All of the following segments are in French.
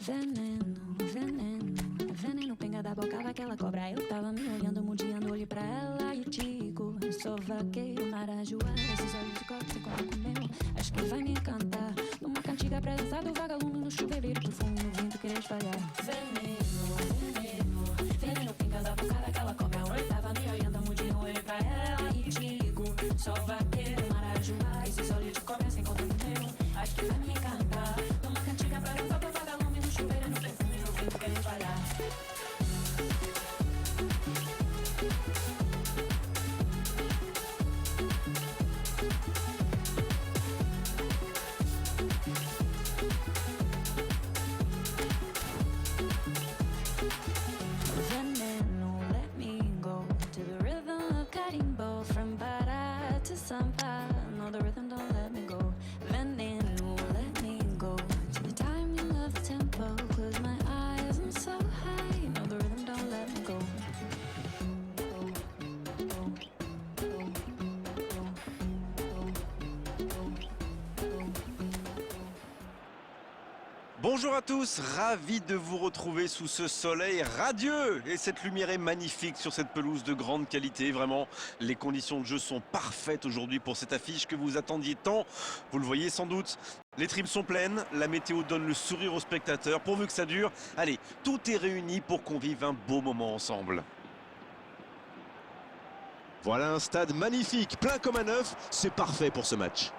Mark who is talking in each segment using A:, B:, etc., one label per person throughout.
A: Veneno, veneno, veneno pinga da boca daquela cobra. Eu tava me olhando, mudiando, olhei pra ela e digo: sou vaqueiro, marajoara, esses olhos de cobre, você quando comeu. Acho que vai me encantar numa cantiga pra dançar do vagalume no chuveiro, perfume no vento querer espalhar. Veneno, veneno, veneno pinga da boca daquela cobra. Eu tava me olhando, mudiando, olhei pra ela e digo: sou vaqueiro, marajoara, esses olhos de cobre, você quando comeu. Acho que vai me encantar numa cantiga pra dançar do vagalume no chuveiro, no perfume no vento querer espalhar. Veneno, let me go to the rhythm of carimbo, from Pará to Sampa. No, the rhythm don't let me go. Veneno, let me go to the timing of the tempo. Close my eyes, I'm so high. No, the rhythm don't let me go.
B: Bonjour à tous, ravi de vous retrouver sous ce soleil radieux. Et cette lumière est magnifique sur cette pelouse de grande qualité. Vraiment, les conditions de jeu sont parfaites aujourd'hui pour cette affiche que vous attendiez tant. Vous le voyez sans doute, les tribunes sont pleines, la météo donne le sourire aux spectateurs. Pourvu que ça dure, allez, tout est réuni pour qu'on vive un beau moment ensemble.
C: Voilà un stade magnifique, plein comme un œuf, c'est parfait pour ce match.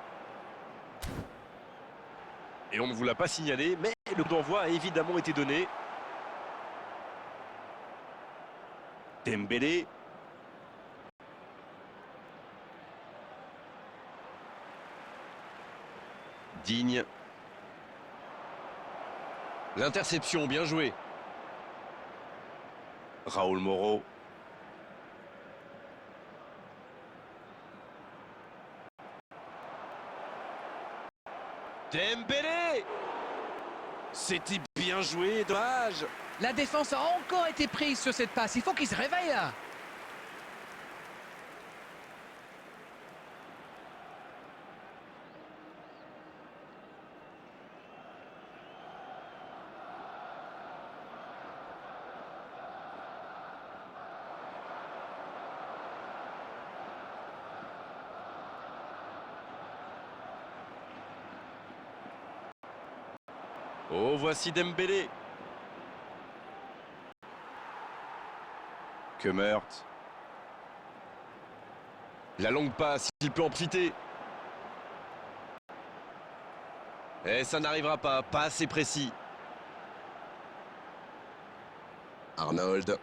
B: Et on ne vous l'a pas signalé, mais le coup d'envoi a évidemment été donné. Dembélé. Digne. L'interception, bien joué. Raúl Moreau. Dembélé! C'était bien joué, dommage.
D: La défense a encore été prise sur cette passe. Il faut qu'il se réveille là.
B: Oh, voici Dembélé. Que meurtre. La longue passe, il peut en profiter. Et ça n'arrivera pas, pas assez précis.
C: Arnold.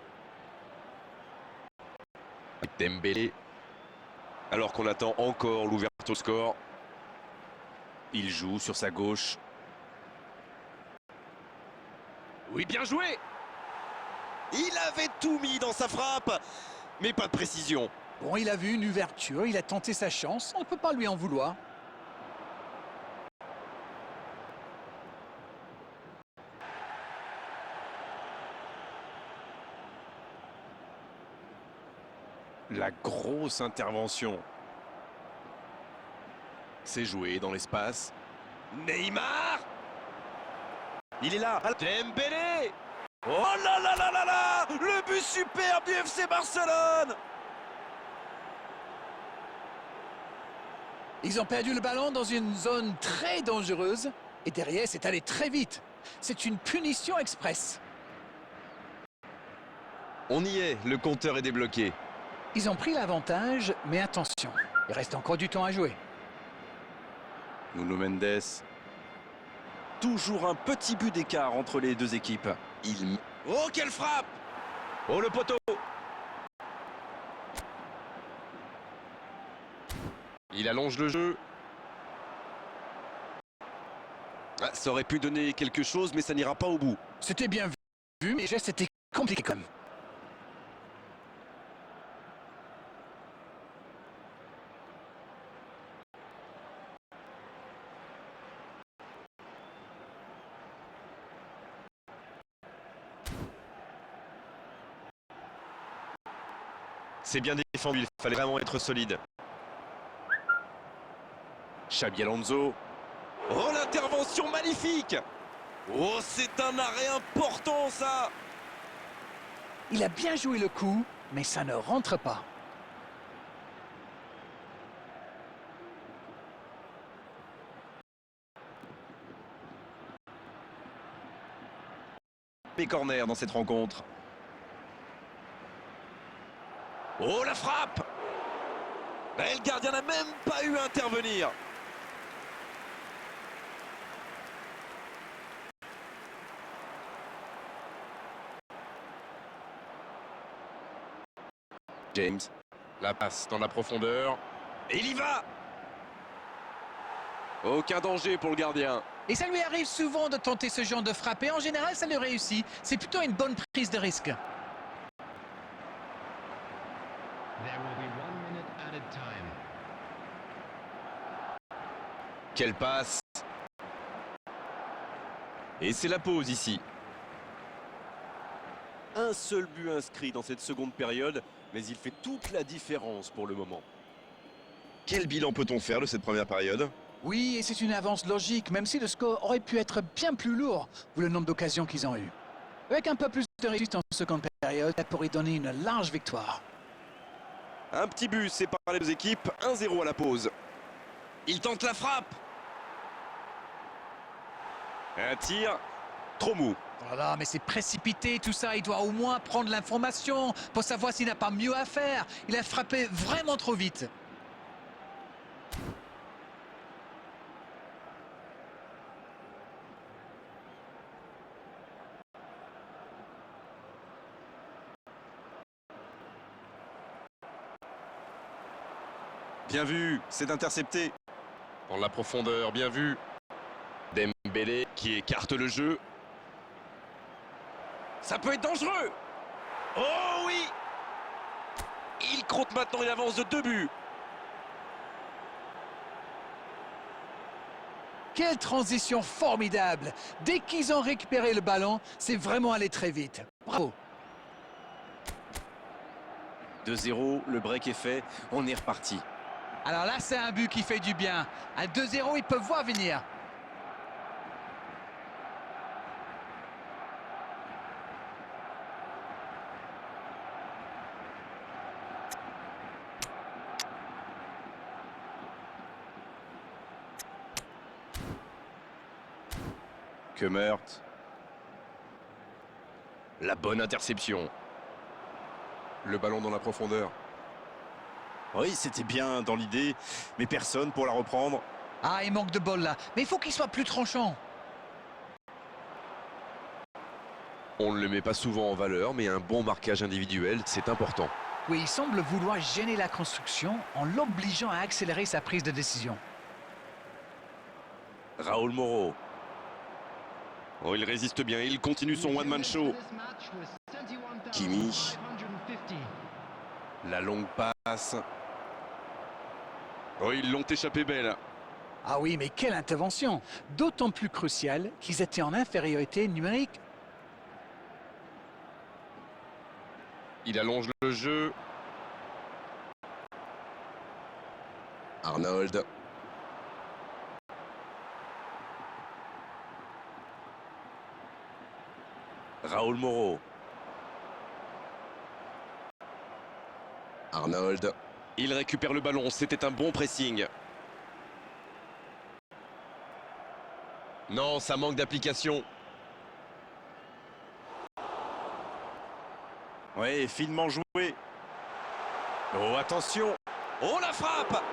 B: Dembélé. Alors qu'on attend encore l'ouverture au score. Il joue sur sa gauche. Oui, bien joué. Il avait tout mis dans sa frappe, mais pas de précision.
D: Bon, il a vu une ouverture, il a tenté sa chance. On ne peut pas lui en vouloir.
B: La grosse intervention. C'est joué dans l'espace. Neymar! Il est là. Dembélé! Oh là là là là là! Le but superbe du FC Barcelone!
D: Ils ont perdu le ballon dans une zone très dangereuse. Et derrière, c'est allé très vite. C'est une punition express.
B: On y est, le compteur est débloqué.
D: Ils ont pris l'avantage, mais attention, il reste encore du temps à jouer.
B: Nuno Mendes. Toujours un petit but d'écart entre les deux équipes. Oh, quelle frappe! Oh, le poteau! Il allonge le jeu. Ah, ça aurait pu donner quelque chose, mais ça n'ira pas au bout.
D: C'était bien vu, mais c'était compliqué quand même.
B: C'est bien défendu, il fallait vraiment être solide. Xabi Alonso. Oh, l'intervention magnifique! Oh, c'est un arrêt important, ça!
D: Il a bien joué le coup, mais ça ne rentre pas.
B: Les corners dans cette rencontre. Oh, la frappe! Et le gardien n'a même pas eu à intervenir. James, la passe dans la profondeur. Et il y va! Aucun danger pour le gardien.
D: Et ça lui arrive souvent de tenter ce genre de frappe. Et en général, ça lui réussit. C'est plutôt une bonne prise de risque.
E: There will be 1 minute added time.
B: Quelle passe! Et c'est la pause ici. Un seul but inscrit dans cette seconde période, mais il fait toute la différence pour le moment.
C: Quel bilan peut-on faire de cette première période?
D: Oui, et c'est une avance logique, même si le score aurait pu être bien plus lourd, vu le nombre d'occasions qu'ils ont eu. Avec un peu plus de réussite en seconde période, ça pourrait donner une large victoire.
C: Un petit but sépare les deux équipes, 1-0 à la pause.
B: Il tente la frappe.
C: Un tir trop mou.
D: Voilà, mais c'est précipité tout ça, il doit au moins prendre l'information pour savoir s'il n'a pas mieux à faire. Il a frappé vraiment trop vite.
B: Bien vu, c'est intercepté.
C: Dans la profondeur, bien vu. Dembélé qui écarte le jeu.
B: Ça peut être dangereux.
C: Oh oui! Il compte maintenant une avance de 2 buts.
D: Quelle transition formidable! Dès qu'ils ont récupéré le ballon, c'est vraiment allé très vite. Bravo!
B: 2-0, le break est fait, on est reparti.
D: Alors là, c'est un but qui fait du bien. À 2-0, ils peuvent voir venir.
B: Que meurtre.
C: La bonne interception. Le ballon dans la profondeur.
B: Oui, c'était bien dans l'idée, mais personne pour la reprendre.
D: Ah, il manque de bol là. Mais il faut qu'il soit plus tranchant.
C: On ne le met pas souvent en valeur, mais un bon marquage individuel, c'est important.
D: Oui, il semble vouloir gêner la construction en l'obligeant à accélérer sa prise de décision.
B: Raúl Moro.
C: Oh, il résiste bien, il continue son one-man show. Kimi.
B: La longue passe.
C: Oh, ils l'ont échappé belle.
D: Ah oui, mais quelle intervention! D'autant plus crucial qu'ils étaient en infériorité numérique.
C: Il allonge le jeu. Arnold.
B: Raúl Moro.
C: Arnold. Il récupère le ballon, c'était un bon pressing. Non, ça manque d'application.
B: Oui, finement joué. Oh, attention. Oh, la frappe.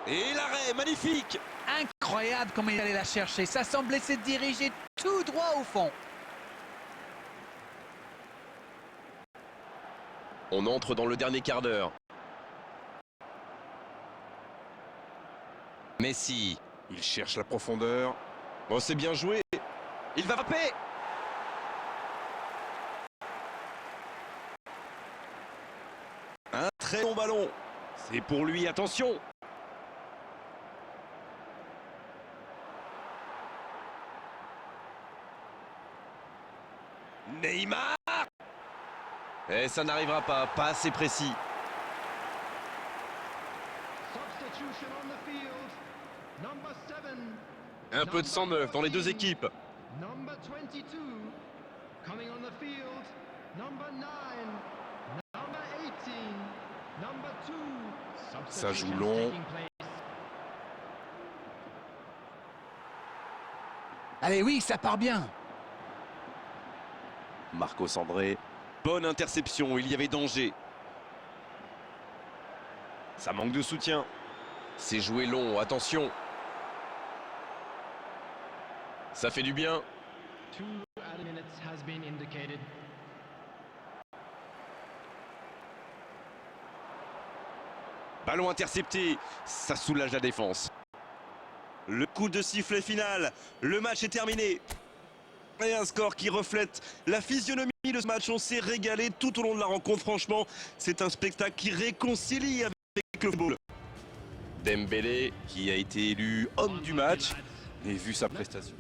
B: Et l'arrêt, magnifique.
D: Incroyable comment il allait la chercher. Ça semblait se diriger tout droit au fond.
C: On entre dans le dernier quart d'heure. Messi.
B: Il cherche la profondeur.
C: Oh, c'est bien joué. Il va frapper.
B: Un très bon ballon.
C: C'est pour lui, attention.
B: Neymar.
C: Et ça n'arrivera pas, pas assez précis. Un peu de sang neuf dans les deux équipes.
B: Ça joue long.
D: Allez, oui, ça part bien.
B: Marcos André.
C: Bonne interception, il y avait danger.
B: Ça manque de soutien.
C: C'est joué long, attention. Ça fait du bien. Ballon intercepté, ça soulage la défense.
B: Le coup de sifflet final. Le match est terminé. Et un score qui reflète la physionomie de ce match. On s'est régalé tout au long de la rencontre. Franchement, c'est un spectacle qui réconcilie avec le football.
C: Dembélé
B: Qui a été élu homme du match. Et vu sa prestation.